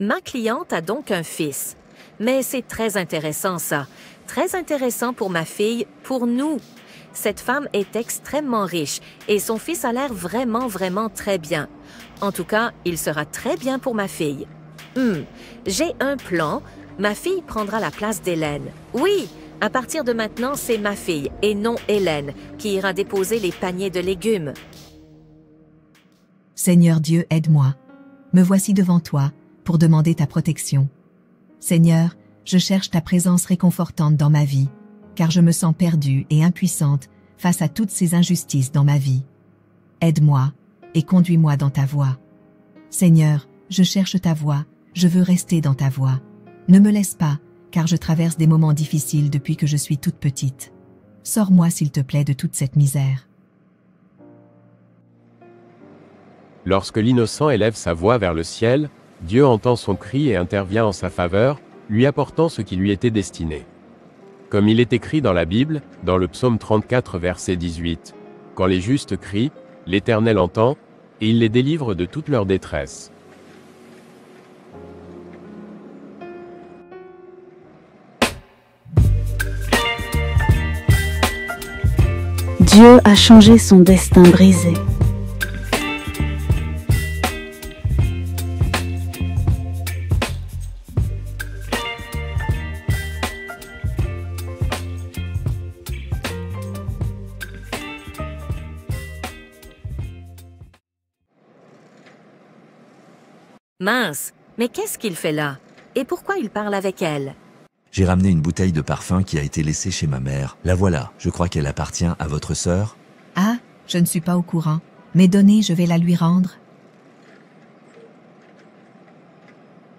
Ma cliente a donc un fils. Mais c'est très intéressant ça. Très intéressant pour ma fille, pour nous. Cette femme est extrêmement riche et son fils a l'air vraiment, vraiment très bien. En tout cas, il sera très bien pour ma fille. J'ai un plan. Ma fille prendra la place d'Hélène. Oui, à partir de maintenant, c'est ma fille et non Hélène qui ira déposer les paniers de légumes. Seigneur Dieu, aide-moi. Me voici devant toi, pour demander ta protection. Seigneur, je cherche ta présence réconfortante dans ma vie, car je me sens perdue et impuissante face à toutes ces injustices dans ma vie. Aide-moi et conduis-moi dans ta voie. Seigneur, je cherche ta voie, je veux rester dans ta voie. Ne me laisse pas, car je traverse des moments difficiles depuis que je suis toute petite. Sors-moi s'il te plaît de toute cette misère. Lorsque l'innocent élève sa voix vers le ciel, Dieu entend son cri et intervient en sa faveur, lui apportant ce qui lui était destiné. Comme il est écrit dans la Bible, dans le psaume 34 verset 18, « Quand les justes crient, l'Éternel entend, et il les délivre de toute leur détresse. » Dieu a changé son destin brisé. Mince, mais qu'est-ce qu'il fait là? Et pourquoi il parle avec elle? J'ai ramené une bouteille de parfum qui a été laissée chez ma mère. La voilà, je crois qu'elle appartient à votre sœur. Ah, je ne suis pas au courant, mais donnez, je vais la lui rendre.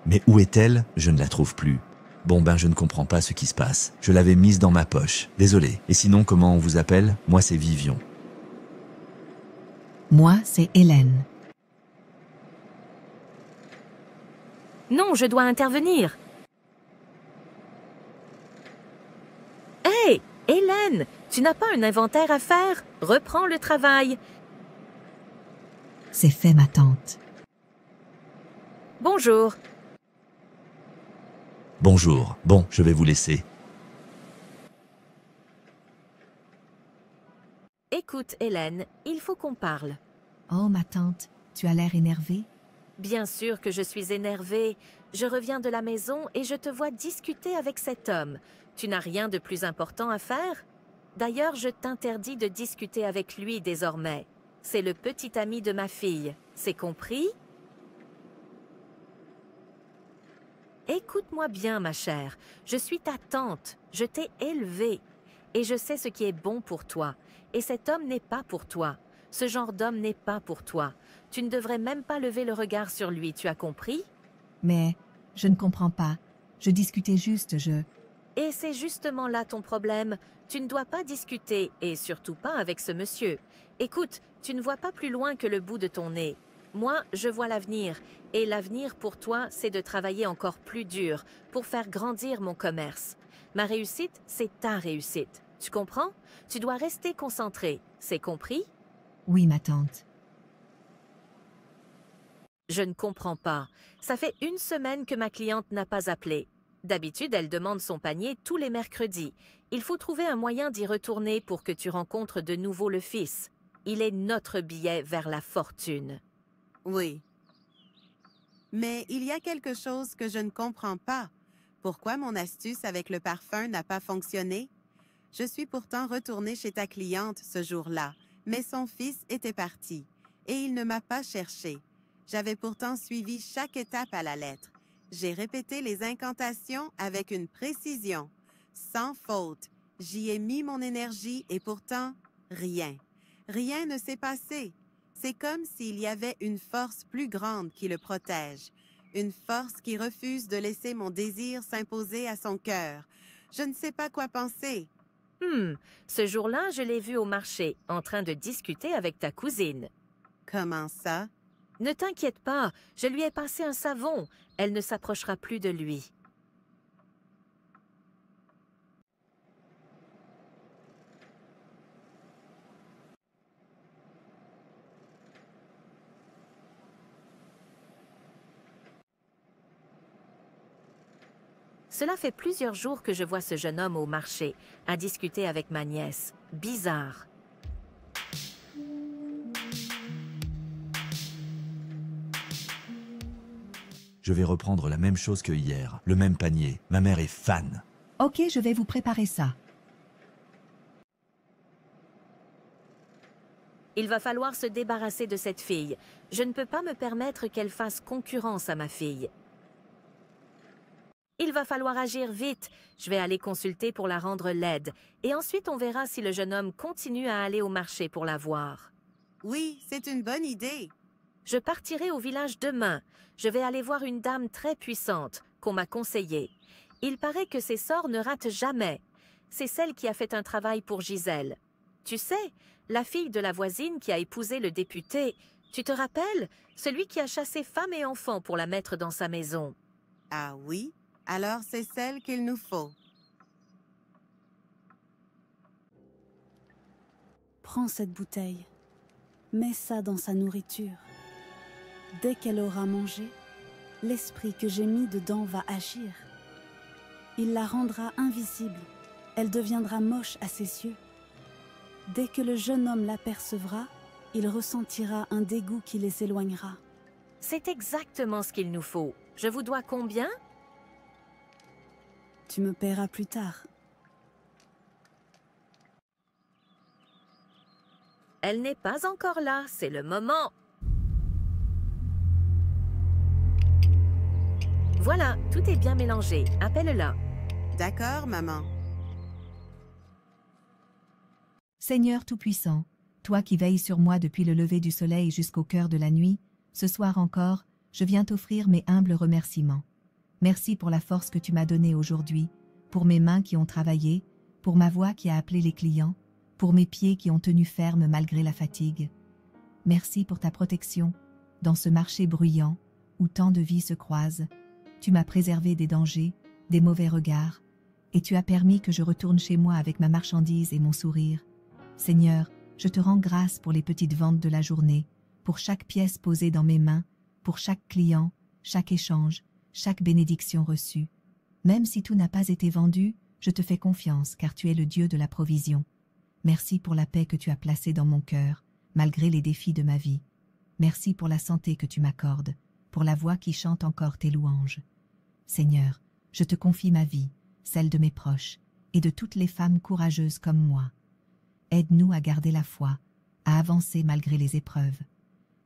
Mais où est-elle? Je ne la trouve plus. Bon je ne comprends pas ce qui se passe. Je l'avais mise dans ma poche. Désolé. Et sinon, comment on vous appelle? Moi, c'est Vivion. Moi, c'est Hélène. Non, je dois intervenir. Hé, Hélène, tu n'as pas un inventaire à faire? Reprends le travail. C'est fait, ma tante. Bonjour. Bonjour. Bon, je vais vous laisser. Écoute, Hélène, il faut qu'on parle. Oh, ma tante, tu as l'air énervée? Bien sûr que je suis énervée. Je reviens de la maison et je te vois discuter avec cet homme. Tu n'as rien de plus important à faire? D'ailleurs, je t'interdis de discuter avec lui désormais. C'est le petit ami de ma fille. C'est compris? Écoute-moi bien, ma chère. Je suis ta tante. Je t'ai élevée. Et je sais ce qui est bon pour toi. Et cet homme n'est pas pour toi. Ce genre d'homme n'est pas pour toi. Tu ne devrais même pas lever le regard sur lui, tu as compris? Mais, je ne comprends pas. Je discutais juste, Et c'est justement là ton problème. Tu ne dois pas discuter, et surtout pas avec ce monsieur. Écoute, tu ne vois pas plus loin que le bout de ton nez. Moi, je vois l'avenir, et l'avenir pour toi, c'est de travailler encore plus dur pour faire grandir mon commerce. Ma réussite, c'est ta réussite. Tu comprends? Tu dois rester concentré. C'est compris? Oui, ma tante. Je ne comprends pas. Ça fait une semaine que ma cliente n'a pas appelé. D'habitude, elle demande son panier tous les mercredis. Il faut trouver un moyen d'y retourner pour que tu rencontres de nouveau le fils. Il est notre billet vers la fortune. Oui. Mais il y a quelque chose que je ne comprends pas. Pourquoi mon astuce avec le parfum n'a pas fonctionné? Je suis pourtant retournée chez ta cliente ce jour-là, mais son fils était parti et il ne m'a pas cherché. J'avais pourtant suivi chaque étape à la lettre. J'ai répété les incantations avec une précision, sans faute. J'y ai mis mon énergie et pourtant, rien. Rien ne s'est passé. C'est comme s'il y avait une force plus grande qui le protège, une force qui refuse de laisser mon désir s'imposer à son cœur. Je ne sais pas quoi penser. Ce jour-là, je l'ai vu au marché, en train de discuter avec ta cousine. Comment ça? Ne t'inquiète pas, je lui ai passé un savon. Elle ne s'approchera plus de lui. Cela fait plusieurs jours que je vois ce jeune homme au marché, à discuter avec ma nièce. Bizarre. Je vais reprendre la même chose que hier, le même panier. Ma mère est fan. Ok, je vais vous préparer ça. Il va falloir se débarrasser de cette fille. Je ne peux pas me permettre qu'elle fasse concurrence à ma fille. Il va falloir agir vite. Je vais aller consulter pour la rendre laide. Et ensuite, on verra si le jeune homme continue à aller au marché pour la voir. Oui, c'est une bonne idée. Je partirai au village demain. Je vais aller voir une dame très puissante, qu'on m'a conseillée. Il paraît que ses sorts ne ratent jamais. C'est celle qui a fait un travail pour Gisèle. Tu sais, la fille de la voisine qui a épousé le député, tu te rappelles? Celui qui a chassé femme et enfant pour la mettre dans sa maison. Ah oui? Alors c'est celle qu'il nous faut. Prends cette bouteille. Mets ça dans sa nourriture. Dès qu'elle aura mangé, l'esprit que j'ai mis dedans va agir. Il la rendra invisible. Elle deviendra moche à ses yeux. Dès que le jeune homme l'apercevra, il ressentira un dégoût qui les éloignera. C'est exactement ce qu'il nous faut. Je vous dois combien? Tu me paieras plus tard. Elle n'est pas encore là, c'est le moment. Voilà, tout est bien mélangé. Appelle-la. D'accord, maman. Seigneur Tout-Puissant, toi qui veilles sur moi depuis le lever du soleil jusqu'au cœur de la nuit, ce soir encore, je viens t'offrir mes humbles remerciements. Merci pour la force que tu m'as donnée aujourd'hui, pour mes mains qui ont travaillé, pour ma voix qui a appelé les clients, pour mes pieds qui ont tenu ferme malgré la fatigue. Merci pour ta protection, dans ce marché bruyant, où tant de vies se croisent. Tu m'as préservé des dangers, des mauvais regards, et tu as permis que je retourne chez moi avec ma marchandise et mon sourire. Seigneur, je te rends grâce pour les petites ventes de la journée, pour chaque pièce posée dans mes mains, pour chaque client, chaque échange, chaque bénédiction reçue. Même si tout n'a pas été vendu, je te fais confiance car tu es le Dieu de la provision. Merci pour la paix que tu as placée dans mon cœur, malgré les défis de ma vie. Merci pour la santé que tu m'accordes, pour la voix qui chante encore tes louanges. Seigneur, je te confie ma vie, celle de mes proches, et de toutes les femmes courageuses comme moi. Aide-nous à garder la foi, à avancer malgré les épreuves.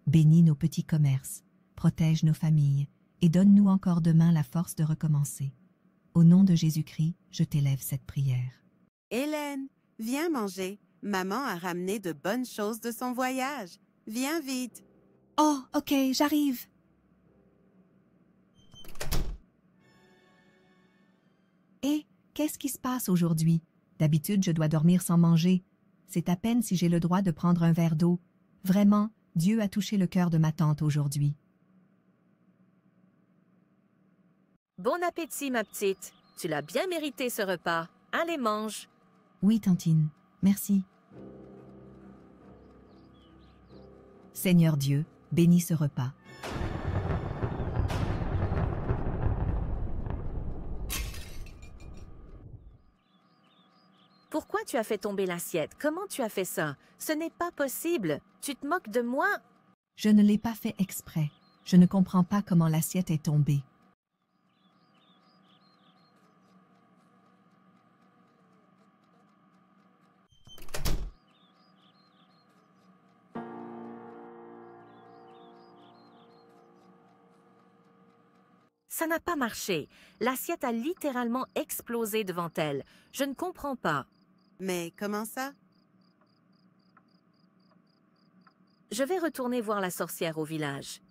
Bénis nos petits commerces, protège nos familles, et donne-nous encore demain la force de recommencer. Au nom de Jésus-Christ, je t'élève cette prière. Hélène, viens manger. Maman a ramené de bonnes choses de son voyage. Viens vite. Oh, ok, j'arrive. Et qu'est-ce qui se passe aujourd'hui? D'habitude, je dois dormir sans manger. C'est à peine si j'ai le droit de prendre un verre d'eau. Vraiment, Dieu a touché le cœur de ma tante aujourd'hui. Bon appétit, ma petite. Tu l'as bien mérité, ce repas. Allez, mange. Oui, tantine, merci. Seigneur Dieu, bénis ce repas. Pourquoi tu as fait tomber l'assiette? Comment tu as fait ça? Ce n'est pas possible. Tu te moques de moi? Je ne l'ai pas fait exprès. Je ne comprends pas comment l'assiette est tombée. Ça n'a pas marché. L'assiette a littéralement explosé devant elle. Je ne comprends pas. Mais comment ça? Je vais retourner voir la sorcière au village.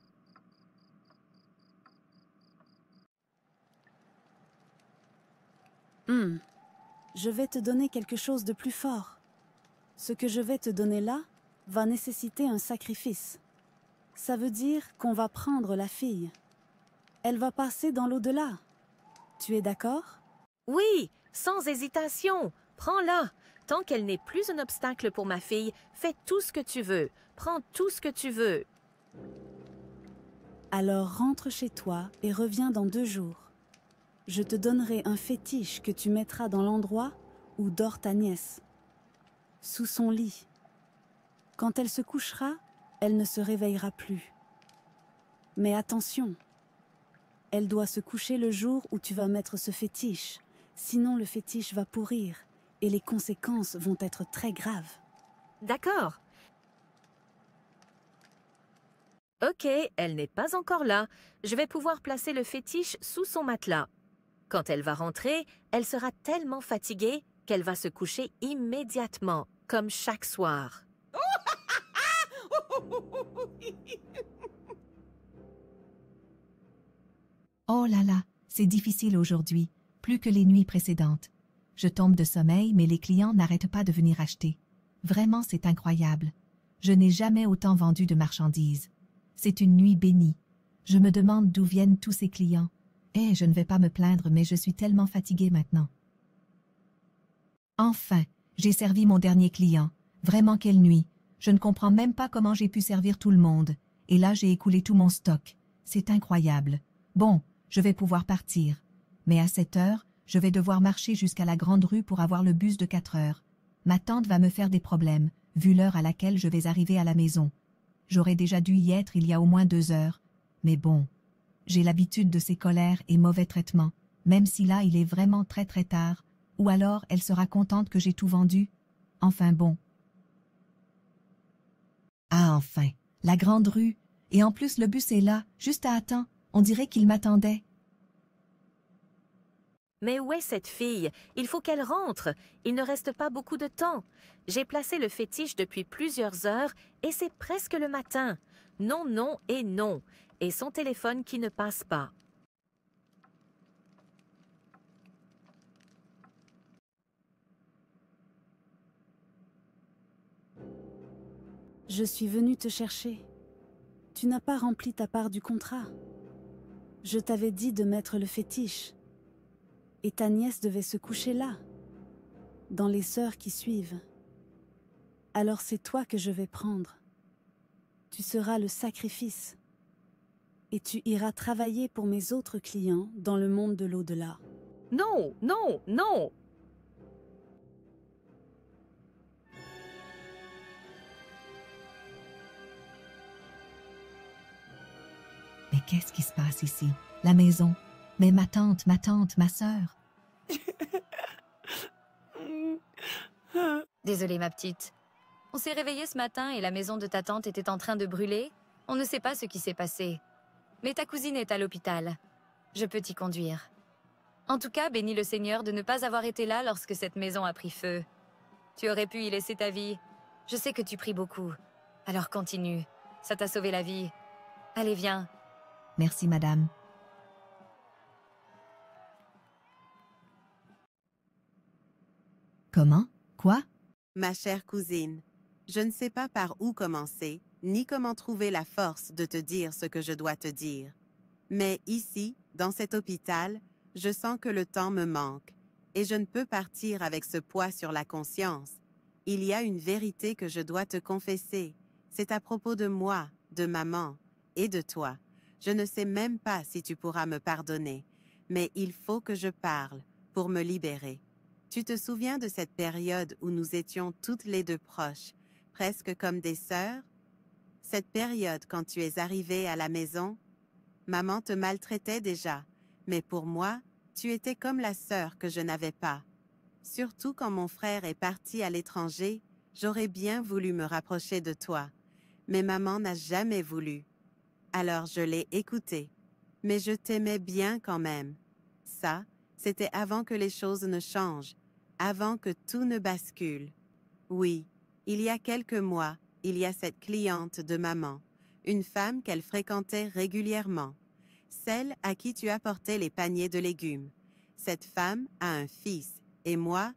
Je vais te donner quelque chose de plus fort. Ce que je vais te donner là va nécessiter un sacrifice. Ça veut dire qu'on va prendre la fille. Elle va passer dans l'au-delà. Tu es d'accord? Oui, sans hésitation. Prends-la. Tant qu'elle n'est plus un obstacle pour ma fille, fais tout ce que tu veux. Prends tout ce que tu veux. Alors rentre chez toi et reviens dans 2 jours. Je te donnerai un fétiche que tu mettras dans l'endroit où dort ta nièce, sous son lit. Quand elle se couchera, elle ne se réveillera plus. Mais attention, elle doit se coucher le jour où tu vas mettre ce fétiche, sinon le fétiche va pourrir et les conséquences vont être très graves. D'accord. Ok, elle n'est pas encore là. Je vais pouvoir placer le fétiche sous son matelas. Quand elle va rentrer, elle sera tellement fatiguée qu'elle va se coucher immédiatement, comme chaque soir. Oh là là, c'est difficile aujourd'hui, plus que les nuits précédentes. Je tombe de sommeil, mais les clients n'arrêtent pas de venir acheter. Vraiment, c'est incroyable. Je n'ai jamais autant vendu de marchandises. C'est une nuit bénie. Je me demande d'où viennent tous ces clients. Eh, je ne vais pas me plaindre, mais je suis tellement fatiguée maintenant. Enfin, j'ai servi mon dernier client. Vraiment quelle nuit. Je ne comprends même pas comment j'ai pu servir tout le monde. Et là, j'ai écoulé tout mon stock. C'est incroyable. Bon, je vais pouvoir partir. Mais à 7 heures, je vais devoir marcher jusqu'à la grande rue pour avoir le bus de 4 heures. Ma tante va me faire des problèmes, vu l'heure à laquelle je vais arriver à la maison. J'aurais déjà dû y être il y a au moins 2 heures. Mais bon, j'ai l'habitude de ces colères et mauvais traitements, même si là il est vraiment très très tard, ou alors elle sera contente que j'ai tout vendu. Enfin bon. Ah enfin, la grande rue, et en plus le bus est là, juste à temps, on dirait qu'il m'attendait. Mais où est cette fille? Il faut qu'elle rentre. Il ne reste pas beaucoup de temps. J'ai placé le fétiche depuis plusieurs heures et c'est presque le matin. Non, non et non. Et son téléphone qui ne passe pas. Je suis venue te chercher. Tu n'as pas rempli ta part du contrat. Je t'avais dit de mettre le fétiche. Et ta nièce devait se coucher là, dans les heures qui suivent. Alors c'est toi que je vais prendre. Tu seras le sacrifice. Et tu iras travailler pour mes autres clients dans le monde de l'au-delà. Non, non, non. Mais qu'est-ce qui se passe ici? La maison. Mais ma tante, ma sœur. Désolée, ma petite. On s'est réveillé ce matin et la maison de ta tante était en train de brûler. On ne sait pas ce qui s'est passé. Mais ta cousine est à l'hôpital. Je peux t'y conduire. En tout cas, bénis le Seigneur de ne pas avoir été là lorsque cette maison a pris feu. Tu aurais pu y laisser ta vie. Je sais que tu pries beaucoup. Alors continue. Ça t'a sauvé la vie. Allez, viens. Merci, madame. Comment? Quoi? Ma chère cousine, je ne sais pas par où commencer, ni comment trouver la force de te dire ce que je dois te dire. Mais ici, dans cet hôpital, je sens que le temps me manque, et je ne peux partir avec ce poids sur la conscience. Il y a une vérité que je dois te confesser. C'est à propos de moi, de maman, et de toi. Je ne sais même pas si tu pourras me pardonner, mais il faut que je parle pour me libérer. Tu te souviens de cette période où nous étions toutes les deux proches, presque comme des sœurs? Cette période quand tu es arrivée à la maison? Maman te maltraitait déjà, mais pour moi, tu étais comme la sœur que je n'avais pas. Surtout quand mon frère est parti à l'étranger, j'aurais bien voulu me rapprocher de toi, mais maman n'a jamais voulu. Alors je l'ai écoutée, mais je t'aimais bien quand même. Ça, c'était avant que les choses ne changent, avant que tout ne bascule. Oui, il y a quelques mois, il y a cette cliente de maman, une femme qu'elle fréquentait régulièrement, celle à qui tu apportais les paniers de légumes. Cette femme a un fils, et moi,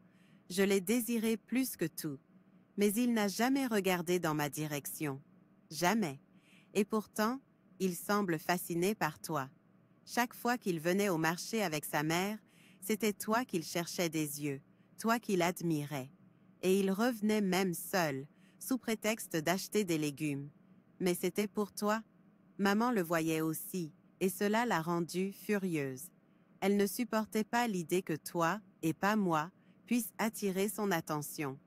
je l'ai désiré plus que tout. Mais il n'a jamais regardé dans ma direction. Jamais. Et pourtant, il semble fasciné par toi. Chaque fois qu'il venait au marché avec sa mère, c'était toi qu'il cherchait des yeux, toi qu'il admirait. Et il revenait même seul, sous prétexte d'acheter des légumes. Mais c'était pour toi. Maman le voyait aussi, et cela l'a rendue furieuse. Elle ne supportait pas l'idée que toi, et pas moi, puisse attirer son attention.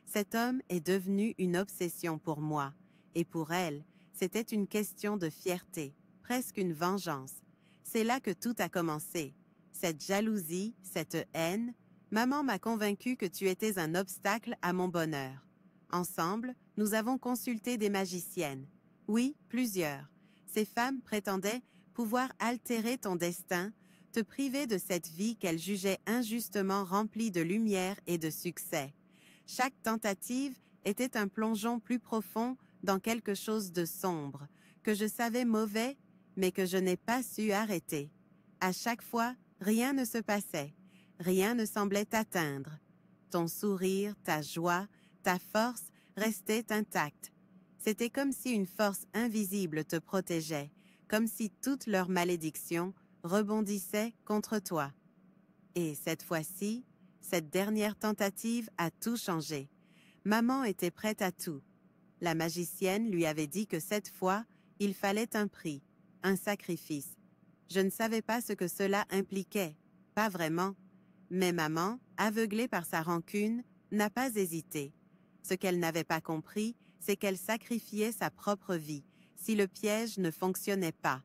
Cet homme est devenu une obsession pour moi, et pour elle, c'était une question de fierté, presque une vengeance. C'est là que tout a commencé. Cette jalousie, cette haine, maman m'a convaincue que tu étais un obstacle à mon bonheur. Ensemble, nous avons consulté des magiciennes. Oui, plusieurs. Ces femmes prétendaient pouvoir altérer ton destin, te priver de cette vie qu'elles jugeaient injustement remplie de lumière et de succès. Chaque tentative était un plongeon plus profond dans quelque chose de sombre, que je savais mauvais, mais que je n'ai pas su arrêter. À chaque fois, rien ne se passait, rien ne semblait t'atteindre. Ton sourire, ta joie, ta force restaient intacts. C'était comme si une force invisible te protégeait, comme si toute leur malédiction rebondissait contre toi. Et cette fois-ci, cette dernière tentative a tout changé. Maman était prête à tout. La magicienne lui avait dit que cette fois, il fallait un prix, un sacrifice. Je ne savais pas ce que cela impliquait, pas vraiment. Mais maman, aveuglée par sa rancune, n'a pas hésité. Ce qu'elle n'avait pas compris, c'est qu'elle sacrifiait sa propre vie, si le piège ne fonctionnait pas.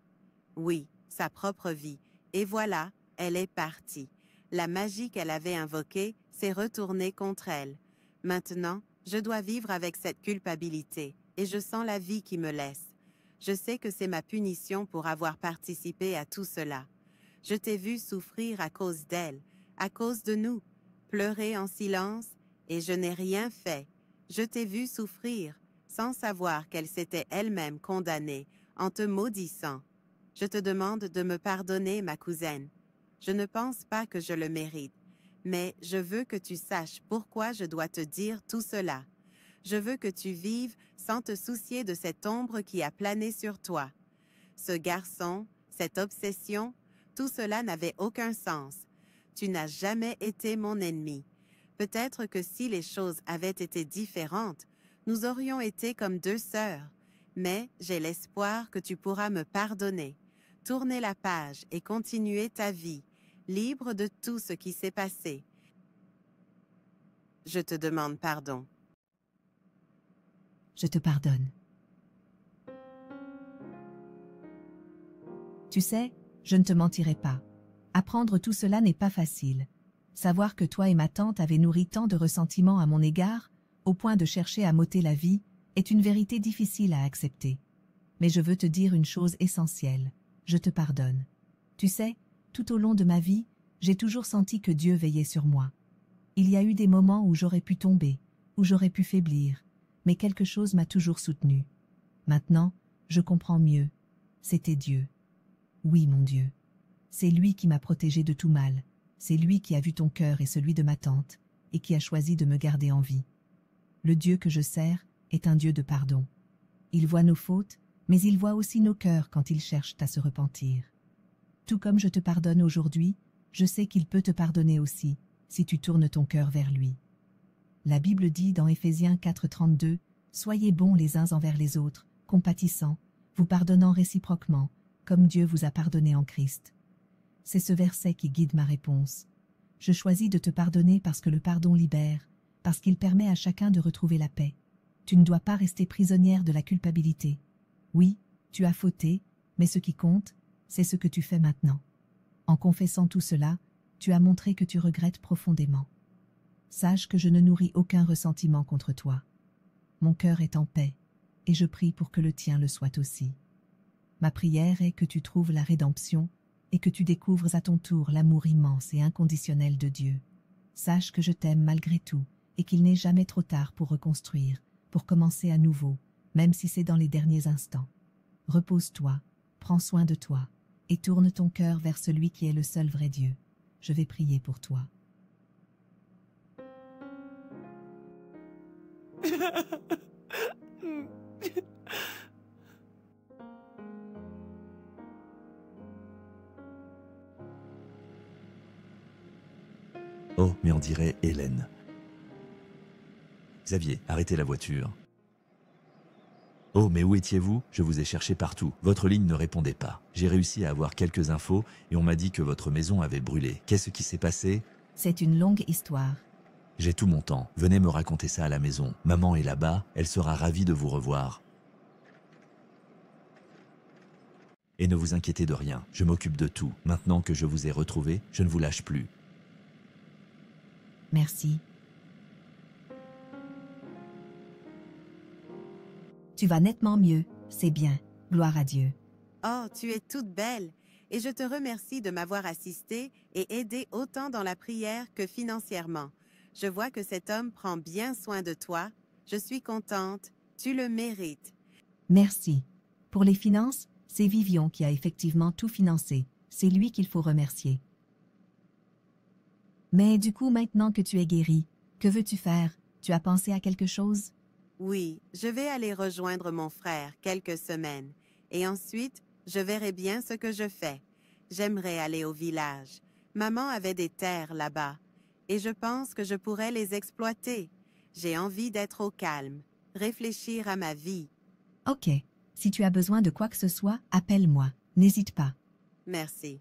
Oui, sa propre vie. Et voilà, elle est partie. La magie qu'elle avait invoquée s'est retournée contre elle. Maintenant, je dois vivre avec cette culpabilité, et je sens la vie qui me laisse. Je sais que c'est ma punition pour avoir participé à tout cela. Je t'ai vu souffrir à cause d'elle, à cause de nous, pleurer en silence, et je n'ai rien fait. Je t'ai vu souffrir, sans savoir qu'elle s'était elle-même condamnée, en te maudissant. Je te demande de me pardonner, ma cousine. Je ne pense pas que je le mérite, mais je veux que tu saches pourquoi je dois te dire tout cela. Je veux que tu vives sans te soucier de cette ombre qui a plané sur toi. Ce garçon, cette obsession, tout cela n'avait aucun sens. Tu n'as jamais été mon ennemi. Peut-être que si les choses avaient été différentes, nous aurions été comme deux sœurs. Mais j'ai l'espoir que tu pourras me pardonner, tourner la page et continuer ta vie, libre de tout ce qui s'est passé. Je te demande pardon. Je te pardonne. Tu sais, je ne te mentirai pas. Apprendre tout cela n'est pas facile. Savoir que toi et ma tante avez nourri tant de ressentiments à mon égard, au point de chercher à m'ôter la vie, est une vérité difficile à accepter. Mais je veux te dire une chose essentielle. Je te pardonne. Tu sais, tout au long de ma vie, j'ai toujours senti que Dieu veillait sur moi. Il y a eu des moments où j'aurais pu tomber, où j'aurais pu faiblir, mais quelque chose m'a toujours soutenu. Maintenant, je comprends mieux. C'était Dieu. Oui, mon Dieu. C'est lui qui m'a protégé de tout mal. C'est lui qui a vu ton cœur et celui de ma tante, et qui a choisi de me garder en vie. Le Dieu que je sers est un Dieu de pardon. Il voit nos fautes, mais il voit aussi nos cœurs quand ils cherchent à se repentir. Tout comme je te pardonne aujourd'hui, je sais qu'il peut te pardonner aussi, si tu tournes ton cœur vers lui. La Bible dit dans Éphésiens 4,32 « Soyez bons les uns envers les autres, compatissants, vous pardonnant réciproquement, comme Dieu vous a pardonné en Christ. » C'est ce verset qui guide ma réponse. Je choisis de te pardonner parce que le pardon libère, parce qu'il permet à chacun de retrouver la paix. Tu ne dois pas rester prisonnière de la culpabilité. Oui, tu as fauté, mais ce qui compte, c'est ce que tu fais maintenant. En confessant tout cela, tu as montré que tu regrettes profondément. Sache que je ne nourris aucun ressentiment contre toi. Mon cœur est en paix, et je prie pour que le tien le soit aussi. Ma prière est que tu trouves la rédemption et que tu découvres à ton tour l'amour immense et inconditionnel de Dieu. Sache que je t'aime malgré tout et qu'il n'est jamais trop tard pour reconstruire, pour commencer à nouveau, même si c'est dans les derniers instants. Repose-toi, prends soin de toi et tourne ton cœur vers celui qui est le seul vrai Dieu. Je vais prier pour toi. Oh, mais on dirait Hélène. Xavier, arrêtez la voiture. Oh, mais où étiez-vous? Je vous ai cherché partout. Votre ligne ne répondait pas. J'ai réussi à avoir quelques infos et on m'a dit que votre maison avait brûlé. Qu'est-ce qui s'est passé? C'est une longue histoire. J'ai tout mon temps. Venez me raconter ça à la maison. Maman est là-bas, elle sera ravie de vous revoir. Et ne vous inquiétez de rien, je m'occupe de tout. Maintenant que je vous ai retrouvé, je ne vous lâche plus. Merci. Tu vas nettement mieux, c'est bien. Gloire à Dieu. Oh, tu es toute belle, et je te remercie de m'avoir assisté et aidé autant dans la prière que financièrement. Je vois que cet homme prend bien soin de toi. Je suis contente, tu le mérites. Merci. Pour les finances, c'est Vivion qui a effectivement tout financé. C'est lui qu'il faut remercier. Mais du coup, maintenant que tu es guéri, que veux-tu faire? Tu as pensé à quelque chose? Oui, je vais aller rejoindre mon frère quelques semaines, et ensuite, je verrai bien ce que je fais. J'aimerais aller au village. Maman avait des terres là-bas, et je pense que je pourrais les exploiter. J'ai envie d'être au calme, réfléchir à ma vie. Ok. Si tu as besoin de quoi que ce soit, appelle-moi. N'hésite pas. Merci.